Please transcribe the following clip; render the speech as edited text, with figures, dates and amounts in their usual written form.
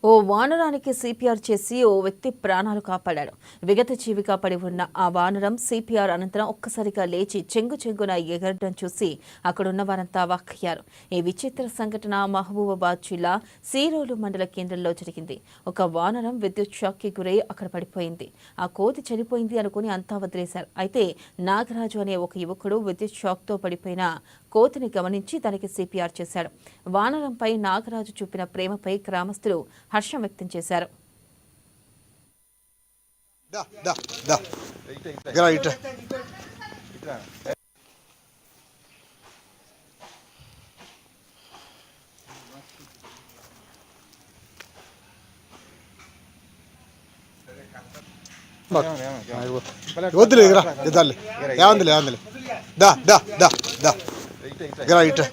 ఓ వానరానికి CPR చేసి ఓ వ్యక్తి ప్రాణాలు కాపాడాడు. విగత జీవిగా పడి ఉన్న ఆ వానరం సిపిఆర్ అనంతరం ఒక్కసారిగా లేచి చెంగున ఎగరడం చూసి అక్కడున్న వారంతా వాక్కయ్యారు. ఈ విచిత్ర సంఘటన మహబూబాబాద్ జిల్లా సీరోలు మండల కేంద్రంలో జరిగింది. ఒక వానరం విద్యుత్ షాక్కి గురై అక్కడ పడిపోయింది. ఆ కోతి చనిపోయింది అనుకుని అంతా వదిలేశారు. అయితే నాగరాజు అనే ఒక యువకుడు విద్యుత్ షాక్తో పడిపోయిన కోతిని గమనించి దానికి సిపిఆర్ చేశాడు. వానరంపై నాగరాజు చూపిన ప్రేమపై గ్రామస్తులు హర్షం వ్యక్తం చేశారు. వద్దులే ఇదాలే ఏమందిలే ఏమందిలే దా దా దా దా ఇట్లా